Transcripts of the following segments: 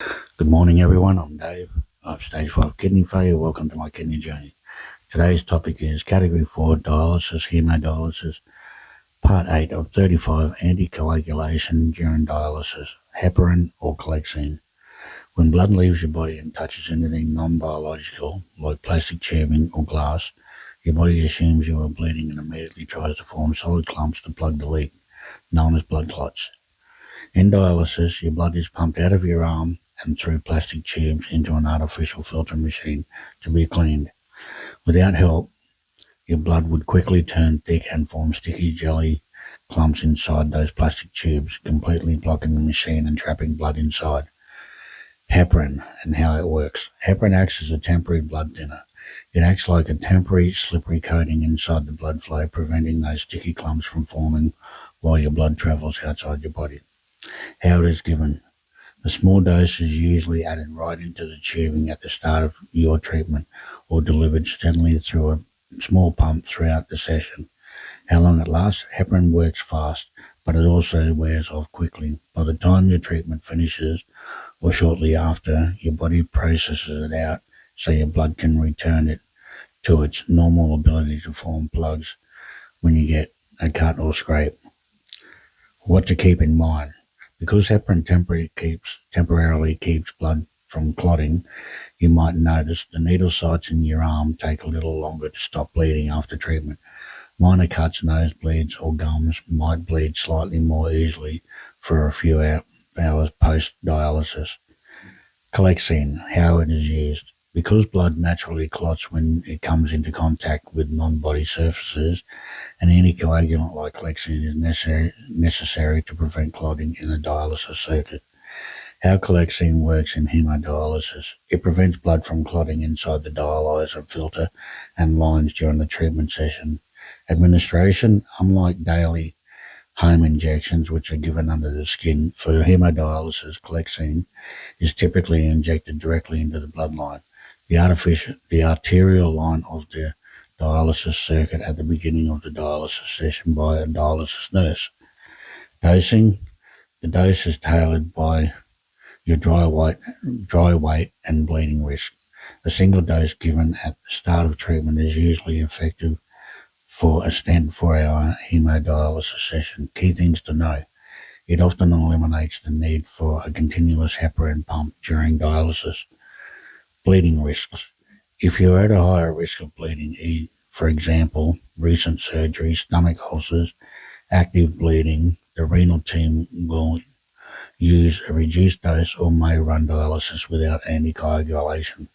Good morning, everyone. I'm Dave. I have stage 5 kidney failure. Welcome to my kidney journey. Today's topic is Category 4 dialysis, hemodialysis, Part 8 of 35 anticoagulation during dialysis, heparin or Clexane. When blood leaves your body and touches anything non-biological, like plastic tubing or glass, your body assumes you are bleeding and immediately tries to form solid clumps to plug the leak, known as blood clots. In dialysis, your blood is pumped out of your arm and through plastic tubes into an artificial filter machine to be cleaned. Without help, your blood would quickly turn thick and form sticky jelly clumps inside those plastic tubes, completely blocking the machine and trapping blood inside. Heparin and how it works. Heparin acts as a temporary blood thinner. It acts like a temporary slippery coating inside the blood flow, preventing those sticky clumps from forming while your blood travels outside your body. How it is given. A small dose is usually added right into the tubing at the start of your treatment or delivered steadily through a small pump throughout the session. How long it lasts? Heparin works fast, but it also wears off quickly. By the time your treatment finishes or shortly after, your body processes it out so your blood can return it to its normal ability to form plugs when you get a cut or scrape. What to keep in mind. Because heparin temporarily keeps blood from clotting, you might notice the needle sites in your arm take a little longer to stop bleeding after treatment. Minor cuts, nosebleeds, or gums might bleed slightly more easily for a few hours post-dialysis. Clexane, how it is used. Because blood naturally clots when it comes into contact with non-body surfaces, an anticoagulant like Clexane is necessary to prevent clotting in the dialysis circuit. How Clexane works in hemodialysis. It prevents blood from clotting inside the dialyzer filter and lines during the treatment session. Administration, unlike daily home injections, which are given under the skin, for hemodialysis, Clexane is typically injected directly into the bloodline, the arterial line of the dialysis circuit at the beginning of the dialysis session by a dialysis nurse. Dosing, the dose is tailored by your dry weight and bleeding risk. A single dose given at the start of treatment is usually effective for a standard 4-hour hemodialysis session. Key things to know. It often eliminates the need for a continuous heparin pump during dialysis. Bleeding risks. If you're at a higher risk of bleeding, for example, recent surgery, stomach ulcers, active bleeding, the renal team will use a reduced dose or may run dialysis without anticoagulation.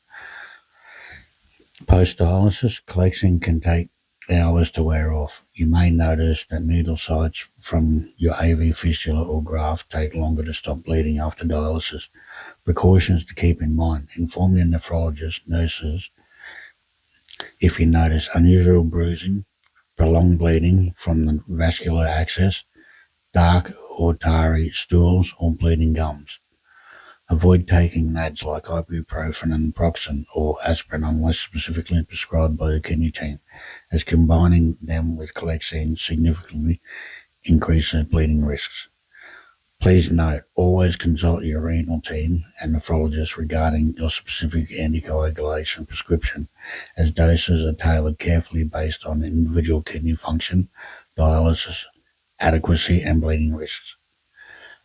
Post-dialysis, Clexane can take hours to wear off. You may notice that needle sites from your AV fistula or graft take longer to stop bleeding after dialysis. Precautions to keep in mind. Inform your nephrologist, nurses, if you notice unusual bruising, prolonged bleeding from the vascular access, dark or tarry stools, or bleeding gums. Avoid taking NADs like ibuprofen and naproxen or aspirin unless specifically prescribed by the kidney team, as combining them with Clexane significantly increases bleeding risks. Please note, always consult your renal team and nephrologist regarding your specific anticoagulation prescription, as doses are tailored carefully based on individual kidney function, dialysis adequacy, and bleeding risks.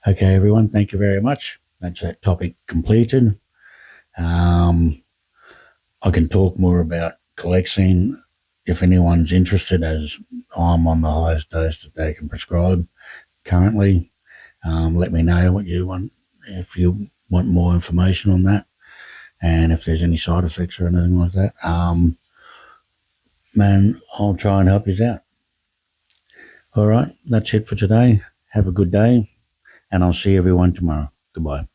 Okay, everyone, thank you very much. That's that topic completed. I can talk more about Clexane if anyone's interested, as I'm on the highest dose that they can prescribe currently. Let me know what you want, if you want more information on that, and if there's any side effects or anything like that. Man, I'll try and help you out. All right, that's it for today. Have a good day, and I'll see everyone tomorrow. Goodbye.